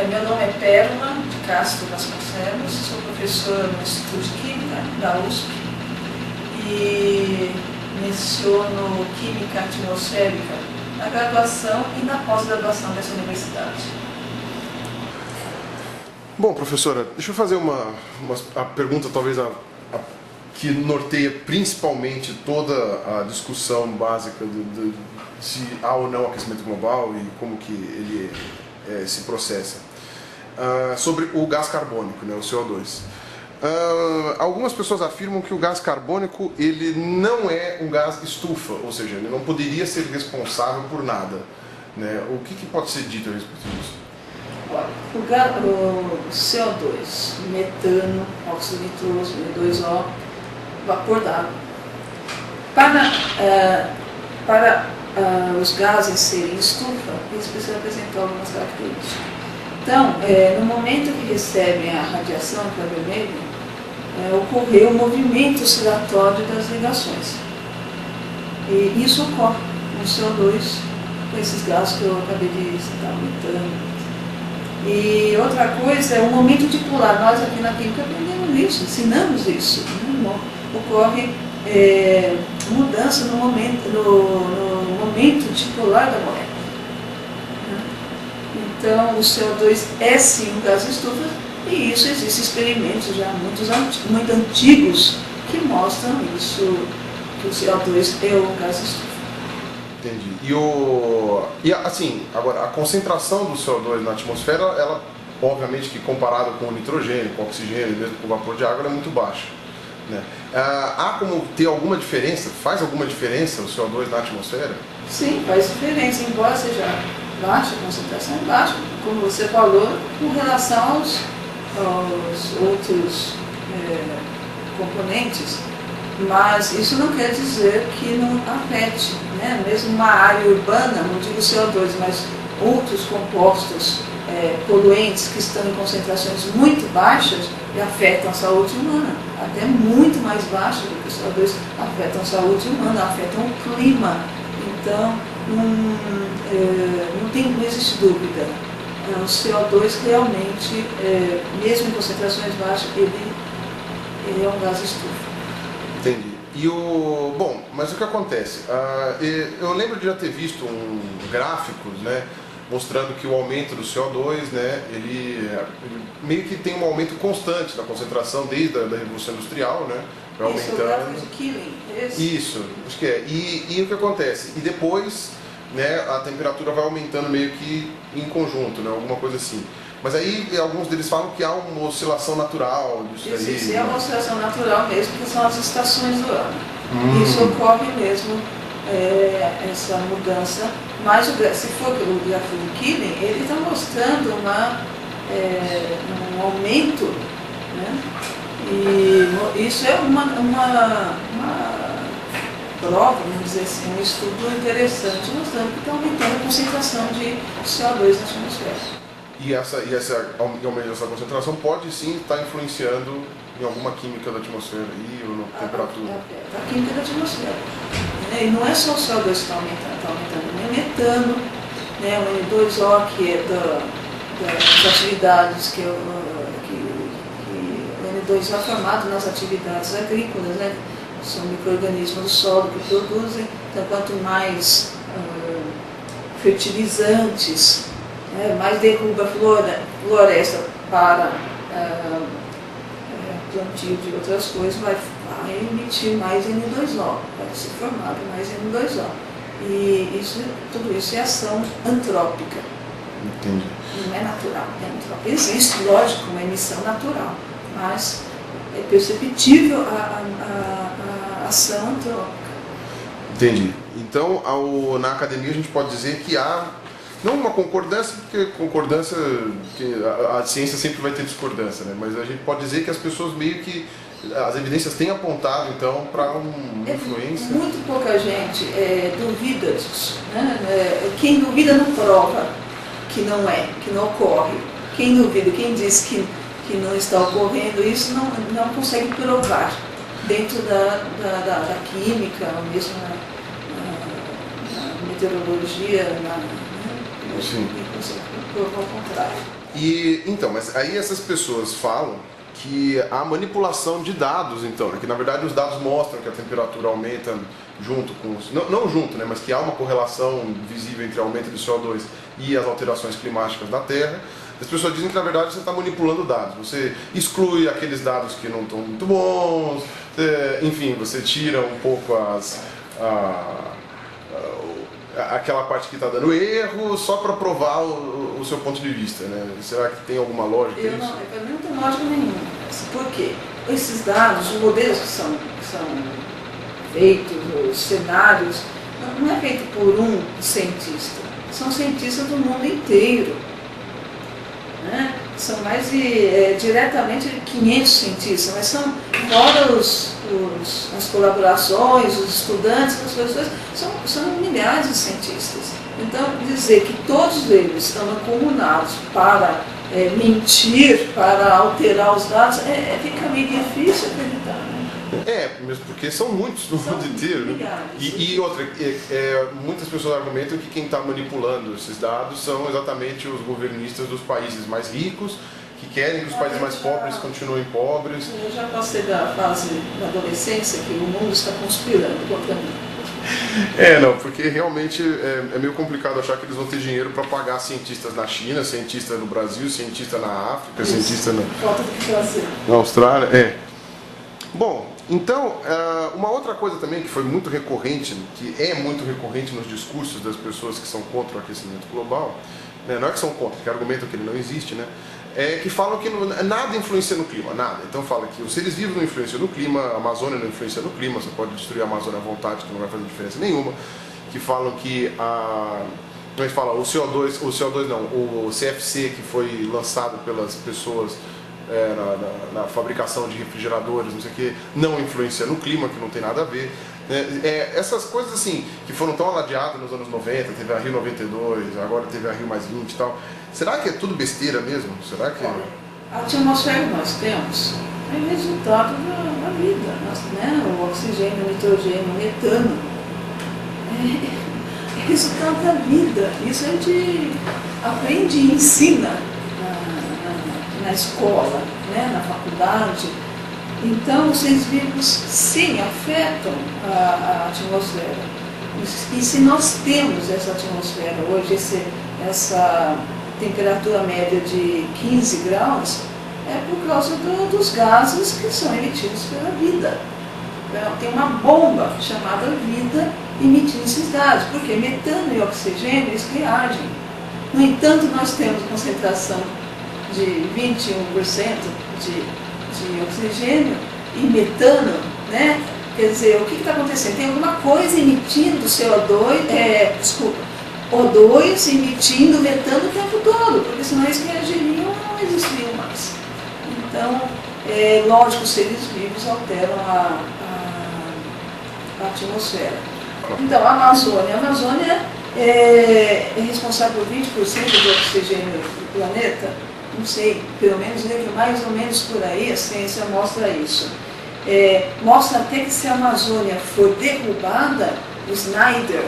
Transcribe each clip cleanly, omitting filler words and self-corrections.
Meu nome é Pérola de Castro Vasconcelos, sou professora no Instituto de Química da USP e menciono Química Atmosférica na graduação e na pós-graduação dessa universidade. Bom, professora, deixa eu fazer a pergunta talvez que norteia principalmente toda a discussão básica de se há ou não aquecimento global e como que ele se processa. Sobre o gás carbônico, né, o CO2. Algumas pessoas afirmam que o gás carbônico ele não é um gás estufa, ou seja, ele não poderia ser responsável por nada. Né? O que pode ser dito a respeito disso? O CO2, metano, óxido nitroso, N2O, vapor d'água. Para os gases serem estufa, eles precisam apresentar algumas características. Então, no momento que recebem a radiação ultravermelha, ocorreu um movimento oscilatório das ligações. E isso ocorre no CO2, com esses gases que eu acabei de citar, o metano. E outra coisa é o momento de polar. Nós aqui na química aprendemos isso, ensinamos isso. Né? Ocorre mudança no momento dipolar da molécula. Então, o CO2 é sim um gás estufa, e isso existem experimentos já muito antigos que mostram isso, que o CO2 é um gás estufa. Entendi. E assim, agora, a concentração do CO2 na atmosfera, ela, obviamente que comparado com o nitrogênio, com o oxigênio, mesmo com o vapor de água, ela é muito baixa. Né? Há como ter alguma diferença? Faz alguma diferença o CO2 na atmosfera? Sim, faz diferença, embora seja baixa, a concentração é baixa, como você falou, com relação aos outros componentes, mas isso não quer dizer que não afete, né? Mesmo uma área urbana, não digo CO2, mas outros compostos poluentes que estão em concentrações muito baixas e afetam a saúde humana, até muito mais baixa do que o CO2, afetam a saúde humana, afetam o clima. Então, não existe dúvida. O CO2 realmente, mesmo em concentrações baixas, ele é um gás estufa. Entendi. Bom, mas o que acontece? Eu lembro de já ter visto gráficos, né, mostrando que o aumento do CO2, né, ele meio que tem um aumento constante da concentração desde a Revolução Industrial, né, vai aumentando. Isso, o gráfico de Killing, Isso, acho que é. E o que acontece? E depois, né, a temperatura vai aumentando meio que em conjunto, né, alguma coisa assim. Mas aí alguns deles falam que há uma oscilação natural disso aí. Isso é uma oscilação natural mesmo, que são as estações do ano. Isso ocorre mesmo, essa mudança. Mas se for o gráfico de Killing, ele está mostrando um aumento, né? E isso é uma prova, vamos dizer assim, um estudo interessante, mostrando que está aumentando a concentração de CO2 na atmosfera. E esse aumento dessa concentração pode sim estar influenciando em alguma química da atmosfera ou na temperatura? A química da atmosfera. E não é só o CO2 que está aumentando, nem o metano, né, o N2O, que é das atividades que o N2O é formado nas atividades agrícolas, né? São micro-organismos do solo que produzem, então quanto mais fertilizantes, mais derruba floresta para plantio de outras coisas, vai emitir mais N2O, vai ser formado mais N2O. E tudo isso é ação antrópica. Entendi. Não é natural, é antrópica. Existe, lógico, uma emissão natural, mas é perceptível a ação antrópica. Entendi. Então, na academia a gente pode dizer que há, não uma concordância, porque concordância, a ciência sempre vai ter discordância, né? Mas a gente pode dizer que as pessoas meio que, as evidências têm apontado, então, para uma influência. Muito pouca gente duvida disso, né? Quem duvida não prova que não ocorre. Quem duvida, quem diz que não está ocorrendo, isso não consegue provar dentro da química, ou mesmo na meteorologia, Sim. provou o contrário. E, então, mas aí essas pessoas falam que há manipulação de dados, então, né? Que na verdade os dados mostram que a temperatura aumenta junto com... Não junto, né? Mas que há uma correlação visível entre o aumento do CO2 e as alterações climáticas da Terra. As pessoas dizem que na verdade você está manipulando dados, você exclui aqueles dados que não estão muito bons, enfim, você tira um pouco aquela parte que está dando erro só para provar o seu ponto de vista, né? Será que tem alguma lógica nisso? Para mim não tem lógica nenhuma. Por quê? Esses dados, os modelos que são feitos, os cenários, não é feito por um cientista, são cientistas do mundo inteiro. Né? São mais de diretamente 500 cientistas, mas são fora as colaborações, os estudantes, as pessoas, são milhares de cientistas. Então, dizer que todos eles estão acumulados para mentir, para alterar os dados, fica meio difícil acreditar. Né? Mesmo porque são muitos no mundo inteiro. Né? E outra, muitas pessoas argumentam que quem está manipulando esses dados são exatamente os governistas dos países mais ricos, que querem que os países mais pobres continuem pobres. Eu já passei da fase da adolescência que o mundo está conspirando contra mim. Não, porque realmente é meio complicado achar que eles vão ter dinheiro para pagar cientistas na China, cientista no Brasil, cientista na África, cientista Falta de fazer. Na Austrália. Bom, então, uma outra coisa também que foi muito recorrente, que é muito recorrente nos discursos das pessoas que são contra o aquecimento global, né, não é que são contra, que argumentam que ele não existe, né, é que falam que nada influencia no clima, nada. Então fala que os seres vivos não influenciam no clima, a Amazônia não influencia no clima, você pode destruir a Amazônia à vontade, que não vai fazer diferença nenhuma. Que falam que como é que fala? O CO2 não, o CFC que foi lançado pelas pessoas na fabricação de refrigeradores, não sei o que, não influencia no clima, que não tem nada a ver. Essas coisas assim, que foram tão aladeadas nos anos 90, teve a Rio 92, agora teve a Rio mais 20 e tal. Será que é tudo besteira mesmo? Será que... A atmosfera que nós temos é resultado da vida, né? O oxigênio, o nitrogênio, o metano. É resultado da vida. Isso a gente aprende e ensina na escola, né? Na faculdade. Então, os seres vivos, sim, afetam a atmosfera. E se nós temos essa atmosfera hoje, essa temperatura média de 15 graus, é por causa dos gases que são emitidos pela vida. Tem uma bomba chamada vida emitindo esses gases, porque metano e oxigênio eles reagem. No entanto, nós temos concentração de 21% de oxigênio e metano, né? Quer dizer, o que está acontecendo? Tem alguma coisa emitindo O2 emitindo metano o tempo todo, porque senão eles reagiriam e não existiriam mais. Então, lógico, os seres vivos alteram a atmosfera. Então, a Amazônia é responsável por 20% do oxigênio do planeta. Não sei, pelo menos mais ou menos por aí, a ciência mostra isso. Mostra até que se a Amazônia for derrubada, o Snyder,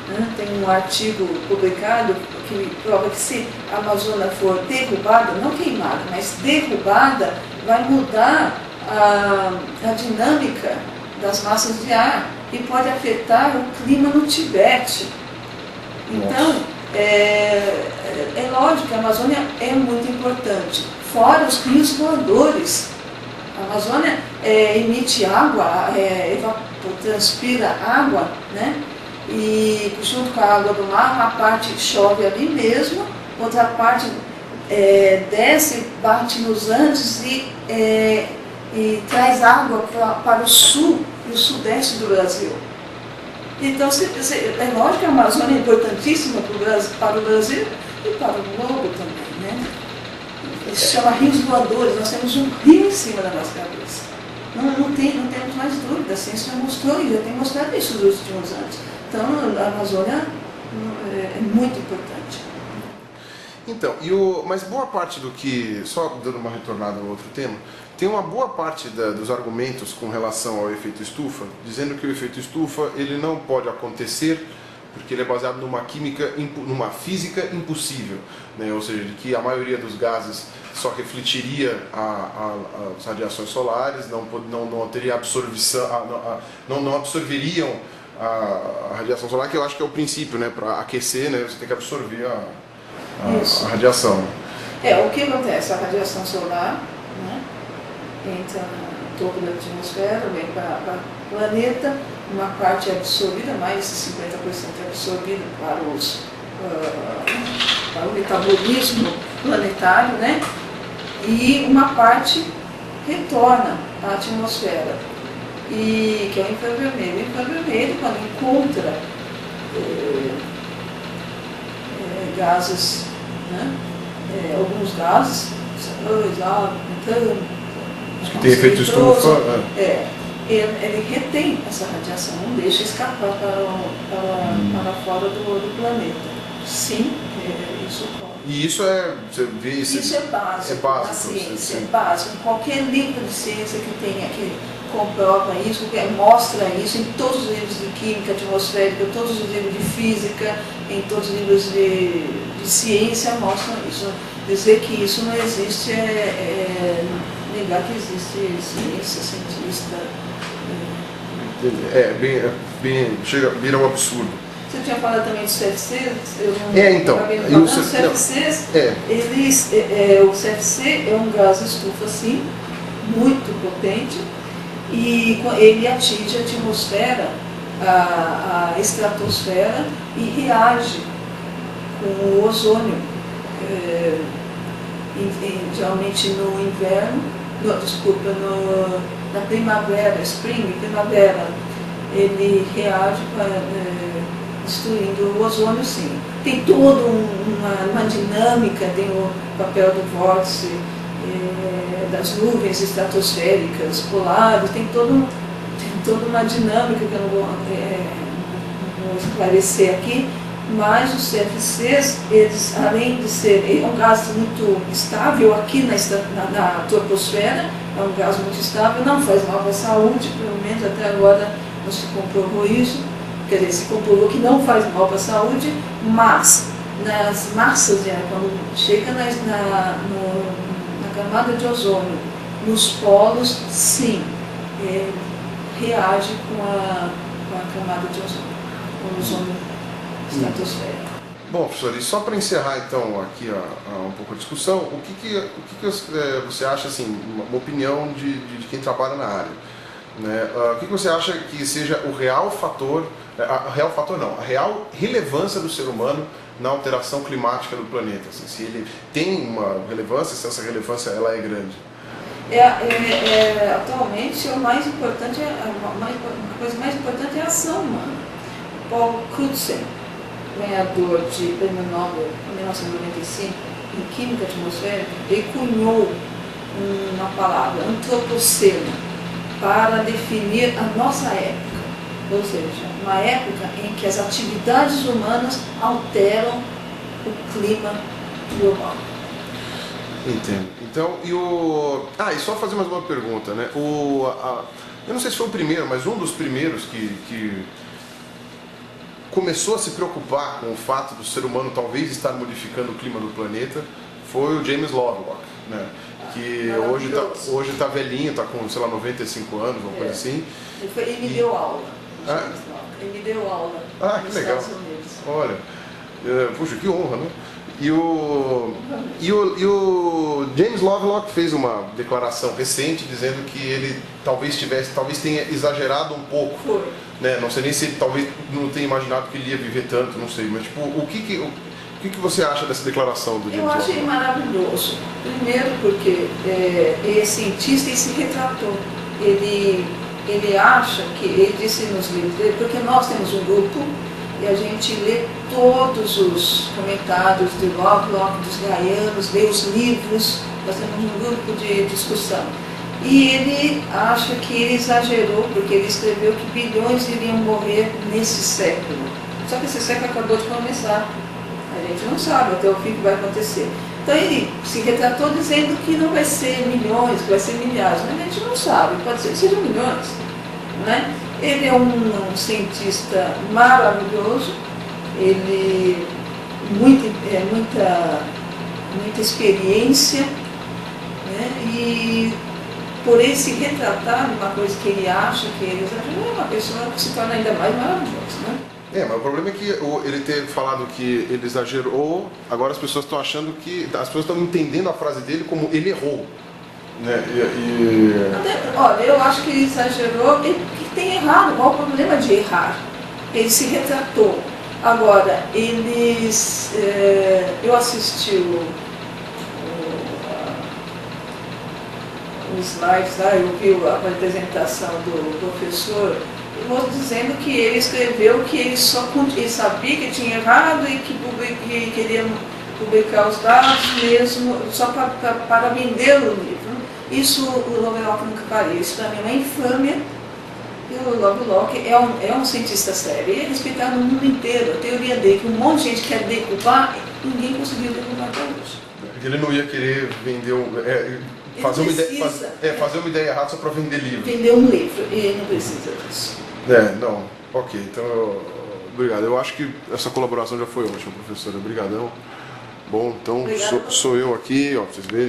né, tem um artigo publicado que prova que se a Amazônia for derrubada, não queimada, mas derrubada, vai mudar a dinâmica das massas de ar e pode afetar o clima no Tibete. Então, é lógico que a Amazônia é muito importante. Fora os rios voadores. A Amazônia emite água, transpira água, né? E junto com a água do mar, uma parte chove ali mesmo, outra parte desce, bate nos Andes e traz água para o sul e o sudeste do Brasil. Então, é lógico que a Amazônia é importantíssima para o Brasil e para o globo também, né? Se chama rios voadores, nós temos um rio em cima da nossa cabeça. Não temos mais dúvida, a ciência já mostrou e já tem mostrado isso nos últimos anos. Então, a Amazônia é muito importante. Então, mas boa parte do que, só dando uma retornada ao outro tema, tem uma boa parte dos argumentos com relação ao efeito estufa, dizendo que o efeito estufa ele não pode acontecer porque ele é baseado numa física impossível, né? Ou seja, de que a maioria dos gases só refletiria as radiações solares, não teria absorção, não absorveriam a radiação solar, que eu acho que é o princípio, né? Para aquecer, né? Você tem que absorver a radiação. O que acontece? A radiação solar, né, entra no topo da atmosfera, vem para o planeta, uma parte é absorvida, mais de 50% é absorvida para o metabolismo planetário, né, e uma parte retorna à atmosfera, que é o infravermelho. O infravermelho, quando encontra gases, né, alguns gases, CO2, água, metano, que tem efeito estufa. Ele retém essa radiação, não deixa escapar para fora do planeta. Sim, isso ocorre. E isso você vê isso é básico. É básico. Ciência, é básico. Qualquer livro de ciência que tenha que comprova isso, mostra isso em todos os livros de química atmosférica, todos os livros de física, em todos os livros de ciência mostram isso. Dizer que isso não existe negar que existe ciência, cientista. Vira um absurdo. Você tinha falado também dos CFCs? Então. Os CFCs, o CFC é um gás estufa, sim, muito potente, e ele atinge a atmosfera, a estratosfera, e reage com o ozônio, geralmente no inverno, na primavera, primavera, ele reage destruindo o ozônio, sim. Tem toda uma dinâmica, tem o papel do vórtice, das nuvens estratosféricas, polares, tem toda uma dinâmica que eu não vou esclarecer aqui, mas os CFCs, eles, além de ser um gás muito estável aqui na troposfera, é um gás muito estável, não faz mal para a saúde, pelo menos até agora não se comprovou isso, quer dizer, se comprovou que não faz mal para a saúde, mas nas massas de ar, quando chega na camada de ozônio, nos polos, sim, reage com a camada de ozônio, com o ozônio estratosférico. Bom, professor, e só para encerrar então aqui um pouco a discussão, o que você acha, assim, uma opinião de quem trabalha na área, né? O que você acha que seja o real fator, a real relevância do ser humano na alteração climática do planeta? Assim, se ele tem uma relevância, se essa relevância ela é grande? Atualmente, a coisa mais importante é a ação humana. Paul Crutzen, ganhador de Prêmio Nobel em 1995 em Química Atmosférica, ele cunhou uma palavra, antropoceno, para definir a nossa época, ou seja, uma época em que as atividades humanas alteram o clima global. Entendo. Então, e só fazer mais uma pergunta, né? Eu não sei se foi o primeiro, mas um dos primeiros que começou a se preocupar com o fato do ser humano talvez estar modificando o clima do planeta foi o James Lovelock, né? Que hoje está velhinho, está com, sei lá, 95 anos, uma coisa assim. Ele me deu aula, ele me deu aula nos Estados Unidos. Olha, puxa, que honra, né? E o James Lovelock fez uma declaração recente dizendo que ele talvez tenha exagerado um pouco. Foi. Né? Não sei nem se ele talvez não tenha imaginado que ele ia viver tanto, não sei. Mas tipo, o que você acha dessa declaração do James Lovelock? Eu achei maravilhoso. Primeiro porque ele é cientista e se retratou. Ele acha que, ele disse nos livros dele, porque nós temos um grupo e a gente lê todos os comentários de Lovelock, dos Gaianos, lê os livros, nós temos um grupo de discussão. E ele acha que ele exagerou, porque ele escreveu que bilhões iriam morrer nesse século. Só que esse século acabou de começar. A gente não sabe até o fim que vai acontecer. Então ele se retratou dizendo que não vai ser milhões, que vai ser milhares, mas a gente não sabe, pode ser que sejam milhões, né? Ele é um cientista maravilhoso, ele muita experiência, né? E por ele se retratar de uma coisa que ele acha que ele exagerou, é uma pessoa que se torna ainda mais maravilhosa, né? Mas o problema é que ele ter falado que ele exagerou, agora as pessoas estão achando que, as pessoas estão entendendo a frase dele como ele errou, né? Olha, eu acho que ele exagerou, ele tem errado. Qual o problema de errar? Ele se retratou. Agora, eu assisti os slides lá, eu vi a apresentação do professor, dizendo que ele escreveu que ele sabia que tinha errado e que queria publicar os dados mesmo só para vender o livro. Isso o Lovelock nunca faria. Isso para mim é uma infâmia. E o Lovelock é um cientista sério. Ele é respeitado no mundo inteiro. A teoria dele, que um monte de gente quer derrubar, ninguém conseguiu derrubar até hoje. Ele não ia querer vender fazer uma ideia errada só para vender livro. Vender um livro, e ele não precisa disso. Não. Ok, então, obrigado. Eu acho que essa colaboração já foi ótima, professora. Obrigadão. Bom, então sou eu aqui, ó, pra vocês verem.